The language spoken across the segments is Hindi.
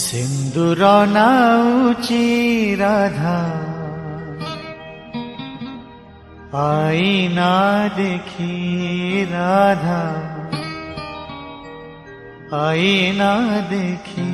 सिंदूर नाउची राधा आईना देखी राधा आईना देखी।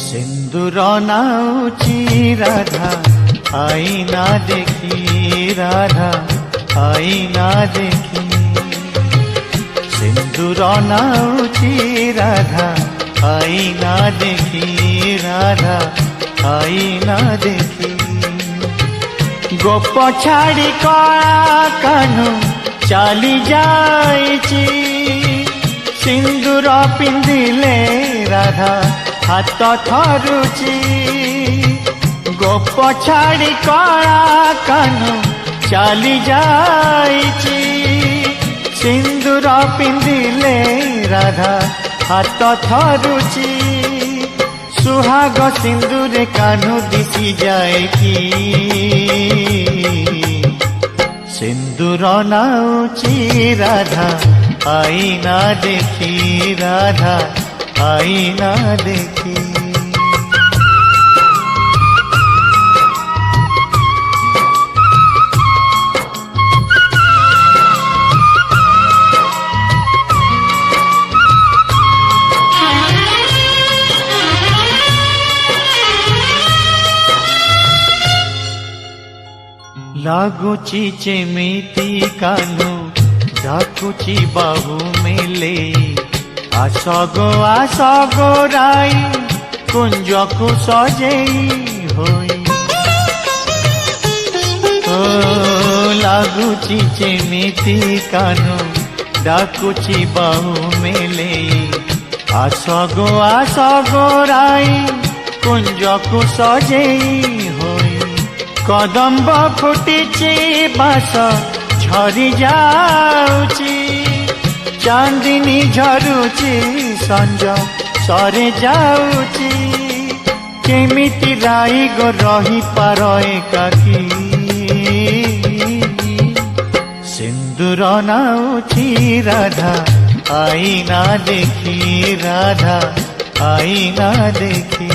सिंदूर नाउची राधा आईना देखी राधा आईना देखी। सिंदूर नाउची राधा आईना देखी राधा आईना देखी। गोप छाड़ी कला कानू चली जाइची सिंदूर पिंधिले राधा हाथ थरुची। गोप छाड़ी कला कानू चली जाइची सिंदूर पिंधिले राधा हाथ थरुची। सुहाग सिंदूर कानू दिसी जाए कि सिंदूर नाउची राधा आईना देखी राधा आईना देखी। लागुची जेमिति कानू डाकुची बाहु मेले आस गो राई कुंज को सजेई होई। ओ लागुची जेमिति कानू डाकुची बाहु मेले आस गो राई कुंज को सजेई होई। कदम्ब फुटिची बास झरी जाउची चांदिनी झरुची संज सरे जाउची। केमिति राई गो रही पार एकाकी सिंदूर नाउची राधा आईना देखी राधा आईना देखी।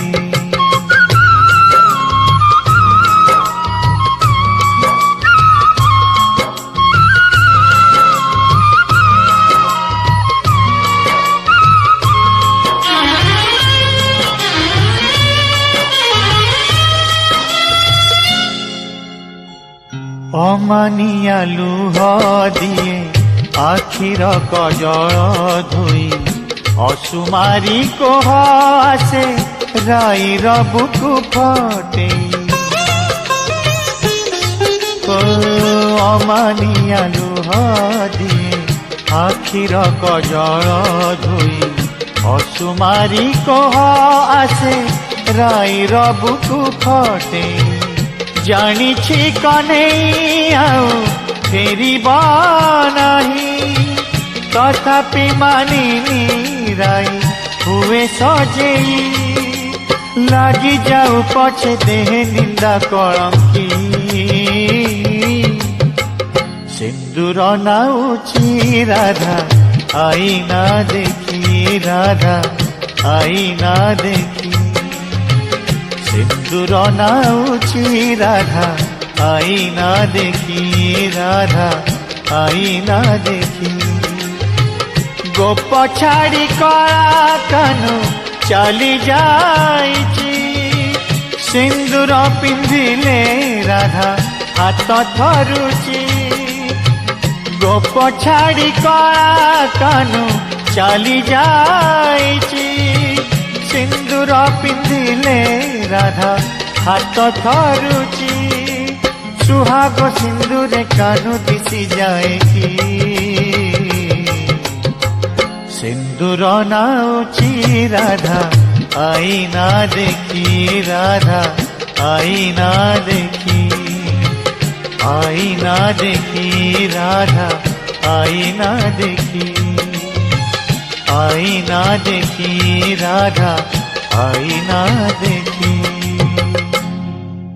अमानिया लुह दिए आखिर कजल धोई असुमारी कोह आसे राईर बुकु फटे। अमानिया लुह दिए आखिर कजल धोई असुमारी कोह आसे राईर बुकु फटे। जानी छी कन्हैया आउ फेरिबा नाही तथापि मानिनी राई हुए सजेई। लागी जाऊ पछे देह निंदा कलंकी सिंदूर नाउची राधा आईना देखी राधा आईना देखी। सिंदूर नाउची राधा आईना देखी राधा आईना देखी। गोप छाड़ी कला कानू चली जाइची सिंदूर पिंधिले राधा हाथ थरुची। गोप छाड़ी कला कानू चली जाइची सिंदूर पिंधिले राधा हाथ थरुची। सुहाग सिंदूर कानू दिसी जाए कि सिंदूर नाउची राधा आईना देखी राधा आईना देखी आईना देखी राधा आईना देखी, आईना देखी राधा, आईना देखी।